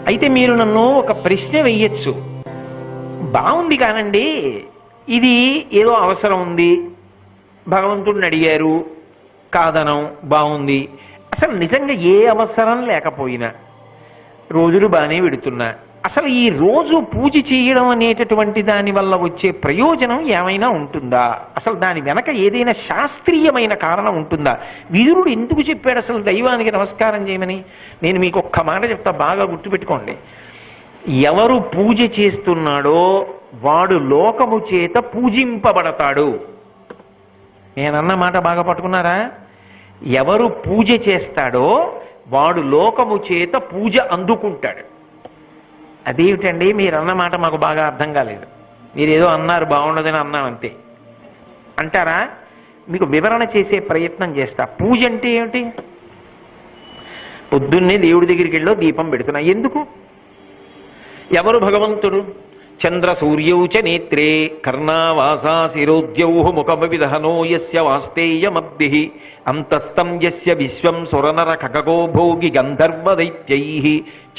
అయితే మీరు నన్ను ఒక ప్రశ్న వెయ్యొచ్చు. బాగుంది కానండి, ఇది ఏదో అవసరం ఉంది, భగవంతుడిని అడిగారు, కాదనం, బాగుంది. అసలు నిజంగా ఏ అవసరం లేకపోయినా రోజులు బాగానే పెడుతున్నా, అసలు ఈ రోజు పూజ చేయడం అనేటటువంటి దాని వల్ల వచ్చే ప్రయోజనం ఏమైనా ఉంటుందా? అసలు దాని వెనక ఏదైనా శాస్త్రీయమైన కారణం ఉంటుందా? విదురుడు ఎందుకు చెప్పాడు అసలు దైవానికి నమస్కారం చేయమని? నేను మీకు ఒక్క మాట చెప్తా, బాగా గుర్తుపెట్టుకోండి. ఎవరు పూజ చేస్తున్నాడో వాడు లోకము చేత పూజింపబడతాడు. నేనన్న మాట బాగా పట్టుకున్నారా? ఎవరు పూజ చేస్తాడో వాడు లోకము చేత పూజ అందుకుంటాడు. అదేమిటండి మీరన్న మాట మాకు బాగా అర్థం కాలేదు, మీరేదో అన్నారు బాగుండదని అన్నాం అంతే అంటారా? మీకు వివరణ చేసే ప్రయత్నం చేస్తా. పూజ అంటే ఏమిటి? పొద్దున్నే దేవుడి దగ్గరికి వెళ్ళో దీపం పెడుతున్నా, ఎందుకు? ఎవరు భగవంతుడు? చంద్ర సూర్యౌ చ నేత్రే కర్ణావాసా శిరోద్యౌ ముఖమవిదహనో యస్య వాస్తేయమద్భిః అంతస్తం యస్య విశ్వం సురనర ఖగో భోగి గంధర్వ దైత్యైః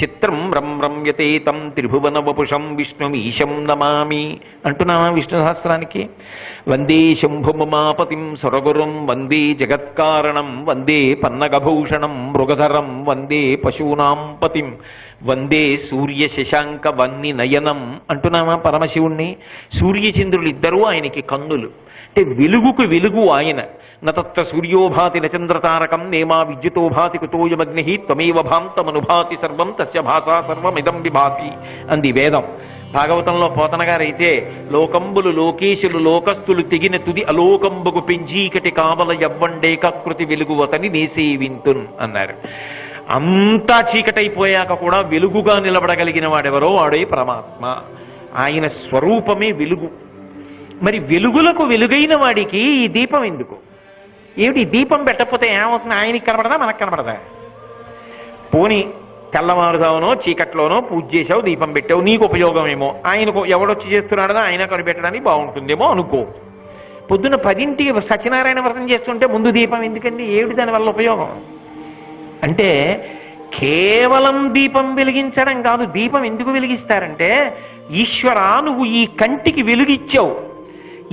చిత్రం రమ్యతే తం త్రిభువన వపుషం విష్ణుమీశం నమామి అంటున్నామా విష్ణు సహస్రానికి? వందే శంభుమమాపతిం సురగురుం వందే జగత్కారణం వందే పన్నగభూషణం మృగధరం వందే పశూనాం పతిం వందే సూర్య శశాంక వన్ని నయనం అంటున్నామా పరమశివుణ్ణి? సూర్యచంద్రులు ఇద్దరూ ఆయనకి కన్నులు, అంటే వెలుగుకు వెలుగు ఆయన. నతత్ర సూర్యోభాతి నచంద్రతారకం నేమా విద్యుతో భాతి కుతోయమగ్ని త్వమేవ భాంతమనుభాతి సర్వం తస్య భాషా సర్వమిదం విభాతి అంది వేదం. భాగవతంలో పోతన గారైతే లోకంబులు లోకేశులు లోకస్తులు తెగిన తుది అలోకంబుకు పెంజీకటి కావల యవ్వండేకృతి వెలుగువతని నేసేవింతున్ అన్నారు. అంతా చీకటైపోయాక కూడా వెలుగుగా నిలబడగలిగిన వాడెవరో వాడే పరమాత్మ. ఆయన స్వరూపమే వెలుగు. మరి వెలుగులకు వెలుగైన వాడికి ఈ దీపం ఎందుకు? ఏమిటి దీపం పెట్టకపోతే ఏమవుతుంది? ఆయనకి కనబడదా, మనకు కనబడదా? పోనీ తెల్లవారుదావునో చీకట్లోనో పూజ చేసావు, దీపం పెట్టావు, నీకు ఉపయోగమేమో, ఆయనకు ఎవడొచ్చి చేస్తున్నాడో ఆయన కనిపెట్టడానికి బాగుంటుందేమో అనుకో. పొద్దున్న 10ంటికి సత్యనారాయణ వ్రతం చేస్తుంటే ముందు దీపం ఎందుకండి? ఏమిటి దానివల్ల ఉపయోగం? అంటే కేవలం దీపం వెలిగించడం కాదు. దీపం ఎందుకు వెలిగిస్తారంటే, ఈశ్వరా నువ్వు ఈ కంటికి వెలుగిచ్చావు,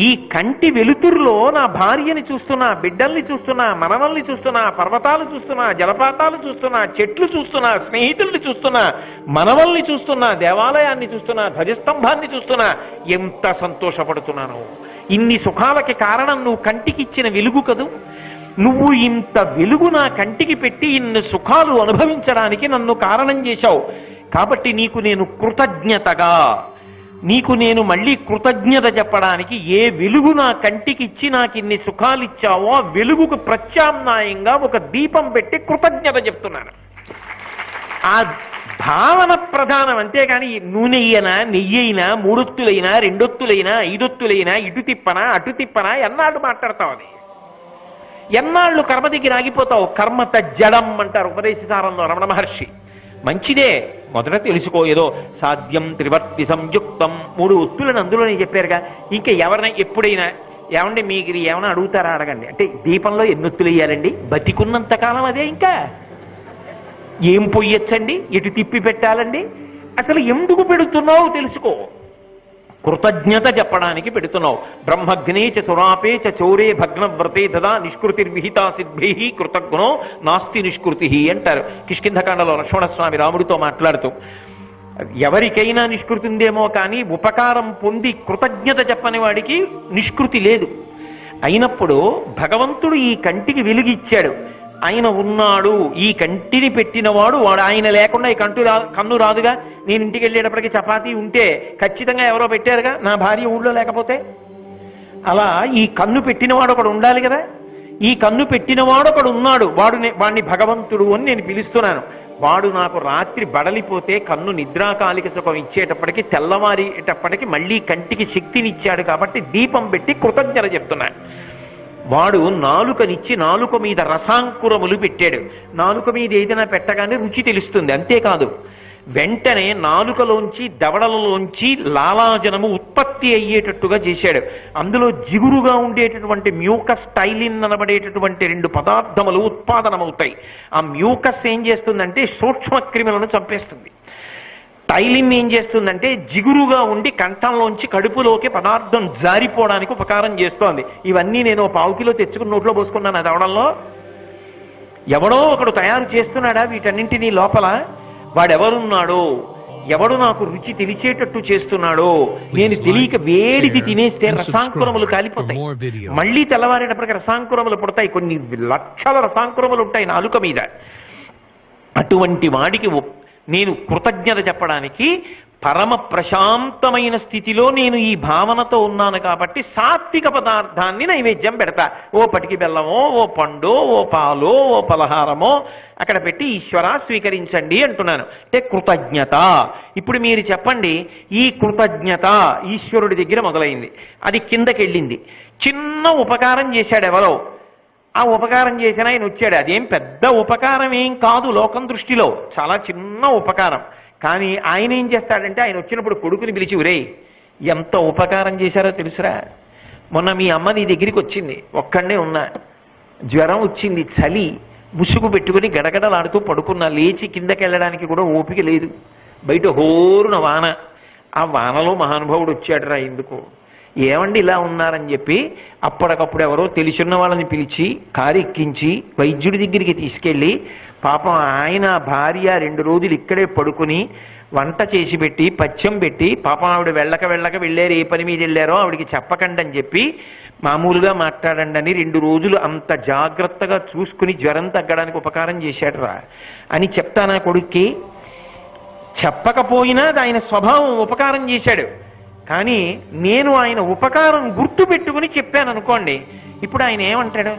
ఈ కంటి వెలుతురులో నా భార్యని చూస్తున్నా, బిడ్డల్ని చూస్తున్నా, మనవల్ని చూస్తున్నా, పర్వతాలు చూస్తున్నా, జలపాతాలు చూస్తున్నా, చెట్లు చూస్తున్నా, స్నేహితుల్ని చూస్తున్నా, మనవల్ని చూస్తున్నా, దేవాలయాన్ని చూస్తున్నా, ధ్వజస్తంభాన్ని చూస్తున్నా, ఎంత సంతోషపడుతున్నాను. ఇన్ని సుఖాలకి కారణం నువ్వు కంటికిచ్చిన వెలుగు కదూ. నువ్వు ఇంత వెలుగు నా కంటికి పెట్టి ఇన్ని సుఖాలు అనుభవించడానికి నన్ను కారణం చేశావు. కాబట్టి నీకు నేను కృతజ్ఞతగా, నీకు నేను మళ్ళీ కృతజ్ఞత చెప్పడానికి ఏ వెలుగు నా కంటికి ఇచ్చి నాకు ఇన్ని సుఖాలు ఇచ్చావో ఆ వెలుగుకు ప్రత్యామ్నాయంగా ఒక దీపం పెట్టి కృతజ్ఞత చెప్తున్నాను. ఆ భావన ప్రధానం. అంతేగాని నూనె అయినా, నెయ్యి అయినా, 3 ఒత్తులైనా, 2 ఒత్తులైనా, 5 ఒత్తులైనా, ఇటు తిప్పనా అటు తిప్పనా ఎన్నాళ్ళు మాట్లాడతావు? అది ఎన్నాళ్ళు కర్మ దగ్గర ఆగిపోతావు? కర్మత జడం అంటారు ఉపదేశసారంలో రమణ మహర్షి. మంచిదే, మొదట తెలుసుకో. ఏదో సాధ్యం త్రివర్తి సంయుక్తం 3 ఒత్తులను అందులోనే చెప్పారుగా. ఇంకా ఎవరైనా ఎప్పుడైనా ఏమండి మీకు ఏమైనా అడుగుతారా అడగండి అంటే, దీపంలో ఎన్ని ఒత్తులు వేయాలండి? బతికున్నంత కాలం అదే. ఇంకా ఏం పొయ్యొచ్చండి? ఎటు తిప్పి పెట్టాలండి? అసలు ఎందుకు పెడుతున్నావు తెలుసుకో. కృతజ్ఞత చెప్పడానికి పెడుతున్నావు. బ్రహ్మగ్నే చ సురాపే చ చౌరే భగ్నవ్రతే దదా నిష్కృతిర్విహితా సిద్భి కృతజ్ఞో నాస్తి నిష్కృతి అంటారు కిష్కింధకాండలో లక్ష్మణస్వామి రాముడితో మాట్లాడుతూ. ఎవరికైనా నిష్కృతి ఉందేమో కానీ ఉపకారం పొంది కృతజ్ఞత చెప్పని వాడికి నిష్కృతి లేదు. అయినప్పుడు భగవంతుడు ఈ కంటికి వెలుగిచ్చాడు, ఆయన ఉన్నాడు, ఈ కంటిని పెట్టినవాడు వాడు. ఆయన లేకుండా ఈ కన్ను రాదుగా. నేను ఇంటికి వెళ్ళేటప్పటికి చపాతీ ఉంటే ఖచ్చితంగా ఎవరో పెట్టారుగా, నా భార్య ఊళ్ళో లేకపోతే. అలా ఈ కన్ను పెట్టినవాడు ఒకడు ఉండాలి కదా. ఈ కన్ను పెట్టినవాడు ఒకడు ఉన్నాడు, వాడిని భగవంతుడు అని నేను పిలుస్తున్నాను. వాడు నాకు రాత్రి బడలిపోతే కన్ను నిద్రాకాలిక సుఖం ఇచ్చేటప్పటికి తెల్లవారేటప్పటికి మళ్ళీ కంటికి శక్తినిచ్చాడు. కాబట్టి దీపం పెట్టి కృతజ్ఞత చెప్తున్నాను. వాడు నాలుకనిచ్చి నాలుక మీద రసాంకురములు పెట్టాడు. నాలుక మీద ఏదైనా పెట్టగానే రుచి తెలుస్తుంది. అంతేకాదు, వెంటనే నాలుకలోంచి దవడలలోంచి లాలాజనము ఉత్పత్తి అయ్యేటట్టుగా చేశాడు. అందులో జిగురుగా ఉండేటటువంటి మ్యూకస్ టైలిన్ అనబడేటటువంటి 2 పదార్థములు ఉత్పాదనమవుతాయి. ఆ మ్యూకస్ ఏం చేస్తుందంటే సూక్ష్మ క్రిములను చంపేస్తుంది. టైలిన్ ఏం చేస్తుందంటే జిగురుగా ఉండి కంఠంలోంచి కడుపులోకి పదార్థం జారిపోవడానికి ఉపకారం చేస్తోంది. ఇవన్నీ నేను 1/4 కిలో తెచ్చుకుని నోట్లో పోసుకున్నాను. అది అవడంలో ఎవడో ఒకడు తయారు చేస్తున్నాడా వీటన్నింటినీ లోపల? వాడెవరున్నాడో, ఎవడు నాకు రుచి తెలిసేటట్టు చేస్తున్నాడో, నేను తెలియక వేడిది తినేస్తే రసాంకురములు కాలిపోతాయి, మళ్ళీ తెల్లవారేటప్పటికి రసాంకురములు పుడతాయి, కొన్ని లక్షల రసాంకురములు ఉంటాయి నాలుక మీద. అటువంటి వాడికి నేను కృతజ్ఞత చెప్పడానికి పరమ ప్రశాంతమైన స్థితిలో నేను ఈ భావనతో ఉన్నాను కాబట్టి సాత్విక పదార్థాన్ని నైవేద్యం పెడతా. ఓ పటికి బెల్లమో, ఓ పండో, ఓ పాలో, ఓ పలహారమో అక్కడ పెట్టి ఈశ్వర స్వీకరించండి అంటున్నాను. అంటే కృతజ్ఞత. ఇప్పుడు మీరు చెప్పండి, ఈ కృతజ్ఞత ఈశ్వరుడి దగ్గర మొదలైంది, అది కిందకెళ్ళింది. చిన్న ఉపకారం చేశాడు ఎవరో, ఆ ఉపకారం చేసిన ఆయన వచ్చాడు. అదేం పెద్ద ఉపకారం ఏం కాదు లోకం దృష్టిలో, చాలా చిన్న ఉపకారం. కానీ ఆయన ఏం చేస్తాడంటే, ఆయన వచ్చినప్పుడు కొడుకుని పిలిచి, ఒరేయ్ ఎంత ఉపకారం చేశారో తెలుసురా, మొన్న మీ అమ్మ నీ దగ్గరికి వచ్చింది, ఒక్కడే ఉన్నా, జ్వరం వచ్చింది, చలి, ముసుగు పెట్టుకుని గడగడలాడుతూ పడుకున్నా, లేచి కిందకి వెళ్ళడానికి కూడా ఓపిక లేదు, బయట హోరున వాన, ఆ వానలో మహానుభావుడు వచ్చాడురా, ఎందుకు ఏమండి ఇలా ఉన్నారని చెప్పి అప్పటికప్పుడు ఎవరో తెలిసిన వాళ్ళని పిలిచి కారు ఎక్కించి వైద్యుడి దగ్గరికి తీసుకెళ్ళి, పాపం ఆయన భార్య 2 రోజులు ఇక్కడే పడుకుని వంట చేసి పెట్టి పచ్చం పెట్టి, పాపం ఆవిడ వెళ్ళక వెళ్ళారు, ఏ పని మీద వెళ్ళారో ఆవిడికి చెప్పకండి అని చెప్పి మామూలుగా మాట్లాడండి అని 2 రోజులు అంత జాగ్రత్తగా చూసుకుని జ్వరం తగ్గడానికి ఉపకారం చేశాడు రా అని చెప్తానా కొడుక్కి? చెప్పకపోయినా ఆయన స్వభావం ఉపకారం చేశాడు. కానీ నేను ఆయన ఉపకారం గుర్తు పెట్టుకుని చెప్పాను అనుకోండి, ఇప్పుడు ఆయన ఏమంటాడు?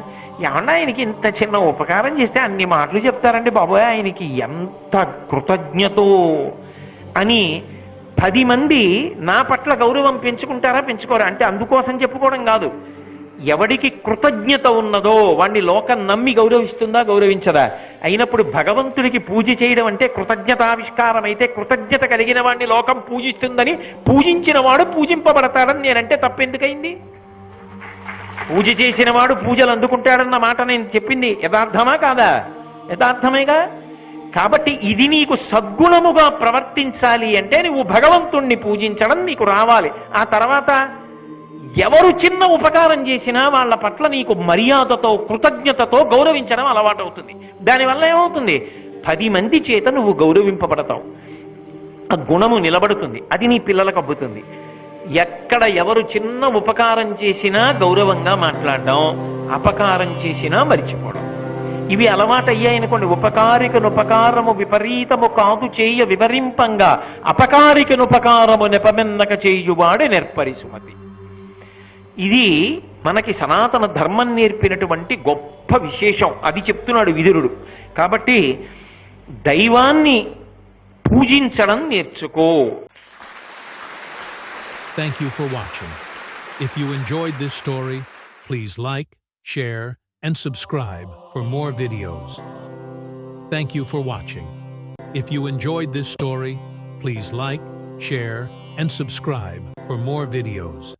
ఏమన్నా ఆయనకి ఇంత చిన్న ఉపకారం చేస్తే అన్ని మాటలు చెప్తారండి బాబోయ్, ఆయనకి ఎంత కృతజ్ఞతో అని 10 మంది నా పట్ల గౌరవం పెంచుకుంటారా పెంచుకోరా? అంటే అందుకోసం చెప్పుకోవడం కాదు, ఎవడికి కృతజ్ఞత ఉన్నదో వాణ్ణి లోకం నమ్మి గౌరవిస్తుందా గౌరవించదా? అయినప్పుడు భగవంతుడికి పూజ చేయడం అంటే కృతజ్ఞతావిష్కారం అయితే, కృతజ్ఞత కలిగిన వాడిని లోకం పూజిస్తుందని పూజించిన వాడు పూజింపబడతాడని నేనంటే తప్పెందుకైంది? పూజ చేసిన వాడు పూజలు అందుకుంటాడన్న మాట నేను చెప్పింది యథార్థమా కాదా? యథార్థమేగా. కాబట్టి ఇది నీకు సద్గుణముగా ప్రవర్తించాలి అంటే నువ్వు భగవంతుణ్ణి పూజించడం నీకు రావాలి. ఆ తర్వాత ఎవరు చిన్న ఉపకారం చేసినా వాళ్ళ పట్ల నీకు మర్యాదతో కృతజ్ఞతతో గౌరవించడం అలవాటు అవుతుంది. దానివల్ల ఏమవుతుంది? 10 మంది చేత నువ్వు గౌరవింపబడతావు, ఆ గుణము నిలబడుతుంది, అది నీ పిల్లలకు అబ్బుతుంది. ఎక్కడ ఎవరు చిన్న ఉపకారం చేసినా గౌరవంగా మాట్లాడడం, అపకారం చేసినా మరిచిపోవడం, ఇవి అలవాటు అయ్యాయనుకోండి. ఉపకారికనుపకారము విపరీతము కాదు చేయ వివరింపంగా, అపకారికనుపకారము నెపమెన్నక చేయువాడే నెర్పరి సుమతి. ఇది మనకి సనాతన ధర్మం నేర్పినటువంటి గొప్ప విశేషం. అది చెప్తున్నాడు విదురుడు. కాబట్టి దైవాన్ని పూజించడం నేర్చుకో. Thank you for watching. If you enjoyed this story, please like, share, and subscribe for more videos. Thank you for watching. If you enjoyed this story, please like, share, and subscribe for more videos.